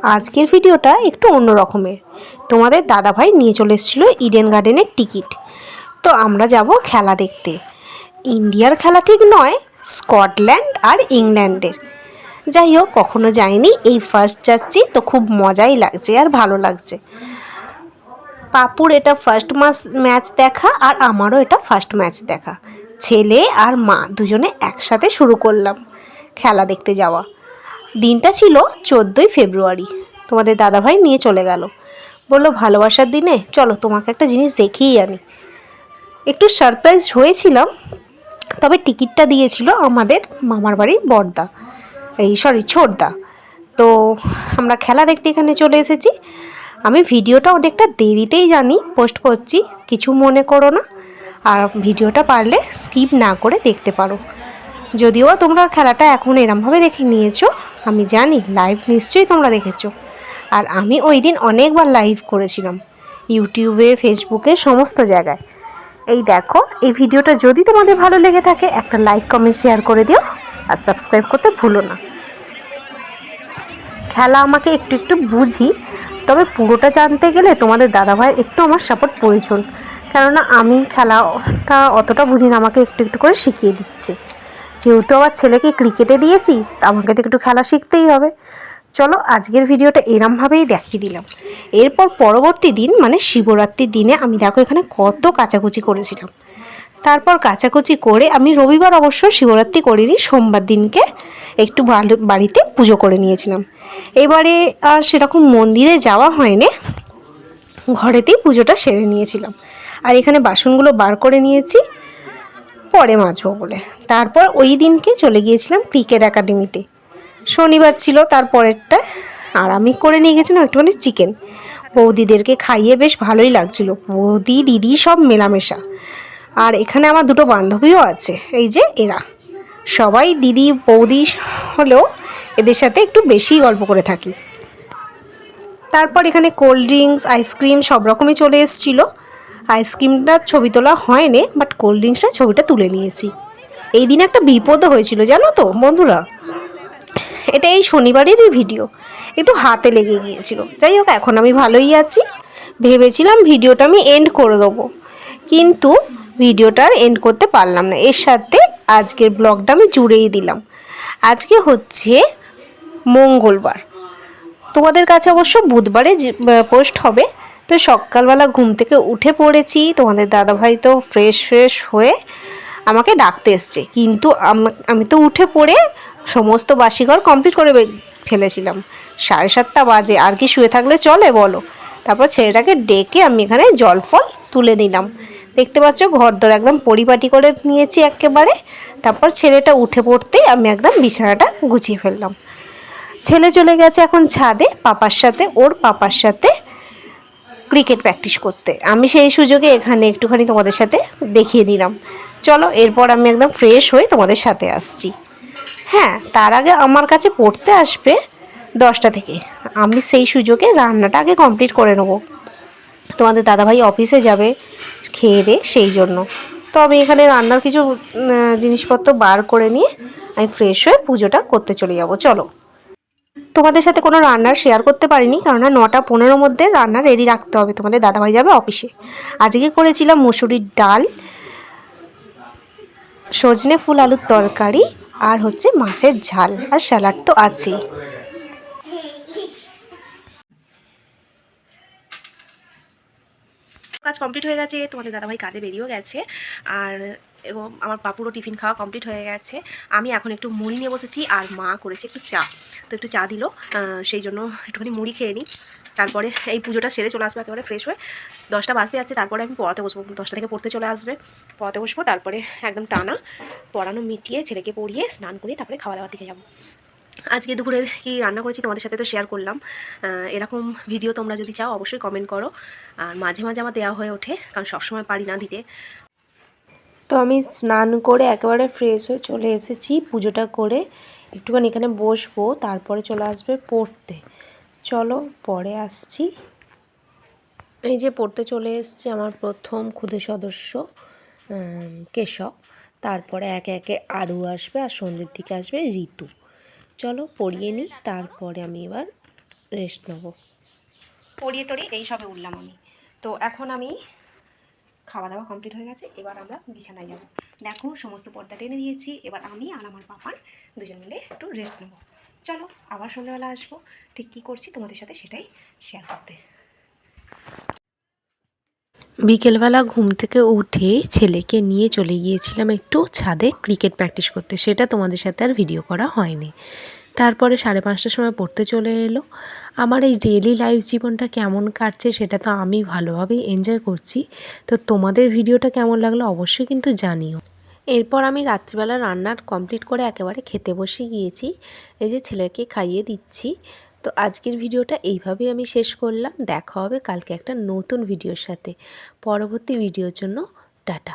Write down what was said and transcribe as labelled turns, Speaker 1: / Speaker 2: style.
Speaker 1: আজকের ভিডিওটা একটু অন্য রকমের। তোমাদের দাদাভাই নিয়ে চলে এসেছিলো ইডেন গার্ডেনের টিকিট। তো আমরা যাব খেলা দেখতে। ইন্ডিয়ার খেলা ঠিক নয়, স্কটল্যান্ড আর ইংল্যান্ডের। যাই হোক, কখনো যাইনি, এই ফার্স্ট যাচ্ছি, তো খুব মজাই লাগছে আর ভালো লাগছে। পাপুর এটা ফার্স্ট ম্যাচ দেখা আর আমারও এটা ফার্স্ট ম্যাচ দেখা। ছেলে আর মা দুজনে একসাথে শুরু করলাম খেলা দেখতে যাওয়া। দিনটা ছিল 14ই ফেব্রুয়ারি। তোমাদের দাদাভাই নিয়ে চলে গেল, বললো ভালোবাসার দিনে চলো তোমাকে একটা জিনিস দেখিয়ে আনি। একটু সারপ্রাইজ হয়েছিলাম, তবে টিকিটটা দিয়েছিল আমাদের মামার বাড়ির বড়দা, ছোটদা। তো আমরা খেলা দেখতে এখানে চলে এসেছি। আমি ভিডিওটা অনেকটা দেরিতেই পোস্ট করছি, কিছু মনে করো না। আর ভিডিওটা পারলে স্কিপ না করে দেখতে পারো। যদিও তোমরা খেলাটা এখন এরমভাবে দেখে নিয়েছো, আমি জানি লাইভ নিশ্চয়ই তোমরা দেখেছো। আর আমি ওই দিন অনেকবার লাইভ করেছিলাম, ইউটিউবে, ফেসবুকে, সমস্ত জায়গায়। এই দেখো, এই ভিডিওটা যদি তোমাদের ভালো লেগে থাকে একটা লাইক, কমেন্ট, শেয়ার করে দিও আর সাবস্ক্রাইব করতে ভুলো না। খেলা আমাকে একটু একটু বুঝি, তবে পুরোটা জানতে গেলে তোমাদের দাদাভাইয়ের একটু আমার সাপোর্ট প্রয়োজন, কেননা আমি খেলাটা অতটা বুঝি না, আমাকে একটু একটু করে শিখিয়ে দিচ্ছে। যেহেতু আমার ছেলেকে ক্রিকেটে দিয়েছি, আমাকে তো একটু খেলা শিখতেই হবে। চলো, আজকের ভিডিওটা এরমভাবেই দেখিয়ে দিলাম। এরপর পরবর্তী দিন মানে শিবরাত্রির দিনে আমি দেখো এখানে কত কাচাকুচি করেছিলাম। তারপর কাচাকুচি করে আমি রবিবার অবশ্য শিবরাত্রি করিনি, সোমবার দিনকে একটু বাড়িতে পুজো করে নিয়েছিলাম। এবারে আর সেরকম মন্দিরে যাওয়া হয়নি, ঘরেতেই পুজোটা সেরে নিয়েছিলাম। আর এখানে বাসনগুলো বার করে নিয়েছি, পরে মাজবো বলে। তারপর ওই দিনকে চলে গিয়েছিলাম ক্রিকেট একাডেমিতে। শনিবার ছিল তারপরেরটা। আর আমি করে নিয়ে গেছিলাম একটুখানি চিকেন। বৌদিদেরকে খাইয়ে বেশ ভালোই লাগছিল, বৌদি দিদি সব মেলামেশা। আর এখানে আমার দুটো বান্ধবীও আছে, এই যে এরা সবাই দিদি বৌদি হলেও এদের সাথে একটু বেশি গল্প করে থাকি। তারপর এখানে কোল্ড ড্রিঙ্কস, আইসক্রিম সব রকমই চলে এসেছিলো। আইসক্রিমটার ছবি তোলা হয়নি, বাট কোল্ড ড্রিঙ্কসটার ছবিটা তুলে নিয়েছি। এই দিন একটা বিপদও হয়েছিল জানো তো বন্ধুরা, এটা এই শনিবারেরই ভিডিও, একটু হাতে লেগে গিয়েছিল। যাই হোক, এখন আমি ভালোই আছি। ভেবেছিলাম ভিডিওটা আমি এন্ড করে দেবো, কিন্তু ভিডিওটা আর এন্ড করতে পারলাম না। এর সাথে আজকের ব্লগটা আমি জুড়েই দিলাম। আজকে হচ্ছে মঙ্গলবার, তোমাদের কাছে অবশ্য বুধবারে পোস্ট হবে। তো সকালবেলা ঘুম থেকে উঠে পড়েছি, তোমাদের দাদাভাই তো ফ্রেশ হয়ে আমাকে ডাকতে এসছে, কিন্তু আমি তো উঠে পড়ে সমস্ত বাসিঘর কমপ্লিট করে ফেলেছিলাম। 7:30 বাজে, আর কি শুয়ে থাকলে চলে বলো। তারপর ছেলেটাকে ডেকে আমি এখানে জল ফল তুলে নিলাম। দেখতে পাচ্ছ ঘরদোর একদম পরিপাটি করে নিয়েছি একেবারে। তারপর ছেলেটা উঠে পড়তেই আমি একদম বিছানাটা গুছিয়ে ফেললাম। ছেলে চলে গেছে এখন ছাদে ওর পাপার সাথে ক্রিকেট প্র্যাকটিস করতে। আমি সেই সুযোগে এখানে একটুখানি তোমাদের সাথে দেখিয়ে দিলাম। চলো, এরপর আমি একদম ফ্রেশ হয়ে তোমাদের সাথে আসছি। হ্যাঁ, তার আগে আমার কাছে পড়তে আসবে 10টা থেকে। আমি সেই সুযোগে রান্নাটা আগে কমপ্লিট করে নেবো। তোমাদের দাদাভাই অফিসে যাবে খেয়ে দে, সেই জন্য। তো আমি এখানে রান্নার কিছু জিনিসপত্র বার করে নিয়ে আমি ফ্রেশ হয়ে পুজোটা করতে চলে যাব। চলো, তোমাদের সাথে কোনো রান্নার শেয়ার করতে পারিনি, কারণ 9:15 মধ্যে রান্না রেডি রাখতে হবে, তোমাদের দাদাভাই যাবে অফিসে। আজকে করেছিলাম মুসুরির ডাল, সজনে ফুল আলুর তরকারি, আর হচ্ছে মাছের ঝাল, আর স্যালাড তো আছেই। কাজ কমপ্লিট হয়ে গেছে, তোমাদের দাদাভাই কাজে বেরিয়েও গেছে, আর এবং আমার পাপুরও টিফিন খাওয়া কমপ্লিট হয়ে গেছে। আমি এখন একটু মুড়ি নিয়ে বসেছি, আর মা করেছে একটু চা, তো একটু চা দিল, সেই জন্য একটুখানি মুড়ি খেয়ে নিই। তারপরে এই পুজোটা সেরে চলে আসবো একেবারে ফ্রেশ হয়ে। 10টা বাজতে যাচ্ছে, তারপরে আমি পড়াতে বসবো। 10টা থেকে পড়তে চলে আসবে, পড়াতে বসবো। তারপরে একদম টানা পড়ানো মিটিয়ে ছেলেকে পড়িয়ে স্নান করিয়ে তারপরে খাওয়া দাওয়ার দিকে যাবো। আজকে দুপুরের কি রান্না করেছি তোমাদের সাথে তো শেয়ার করলাম। এরকম ভিডিও তোমরা যদি চাও অবশ্যই কমেন্ট করো। আর মাঝে মাঝে আমার দেওয়া হয়ে ওঠে, কারণ সবসময় পারি না দিতে। তো আমি স্নান করে একেবারে ফ্রেশ হয়ে চলে এসেছি। পুজোটা করে একটুখানি এখানে বসবো, তারপরে চলে আসবে পড়তে। চলো, পরে আসছি। এই যে পড়তে চলে এসছে আমার প্রথম ক্ষুদে সদস্য কেশব, তারপরে একে একে আরু আসবে, আর সন্ধ্যের দিকে আসবে ঋতু। চলো পড়িয়ে নিই, তারপরে আমি এবার রেস্ট নেবো। পড়িয়ে টড়িয়ে এই সবে উঠলাম আমি। তো এখন আমি খাওয়া দাওয়া কমপ্লিট হয়ে গেছে, এবার আমরা বিছানায় যাব। দেখো সমস্ত পর্দা টেনে দিয়েছি, এবার আমি আর আমার পাপান দুজন মিলে একটু রেস্ট নেবো। চলো আবার সন্ধ্যাবেলা আসবো, ঠিক কী করছি তোমাদের সাথে সেটাই শেয়ার করতে। বিকেলবেলা ঘুম থেকে উঠে ছেলেকে নিয়ে চলে গিয়েছিলাম একটু ছাদে ক্রিকেট প্র্যাকটিস করতে, সেটা তোমাদের সাথে আর ভিডিও করা হয়নি। তারপরে 5:30টার সময় পড়তে চলে এলো। আমার এই ডেইলি লাইফ জীবনটা কেমন কাটছে সেটা তো আমি ভালোভাবেই এনজয় করছি। তো তোমাদের ভিডিওটা কেমন লাগলো অবশ্যই কিন্তু জানিও। এরপর আমি রাত্রিবেলা রান্নার কমপ্লিট করে একেবারে খেতে বসে গিয়েছি। এই যে ছেলেকে খাইয়ে দিচ্ছি। তো আজকের ভিডিওটা এইভাবেই আমি শেষ করলাম। দেখা হবে কালকে একটা নতুন ভিডিওর সাথে। পরবর্তী ভিডিওর জন্য টাটা।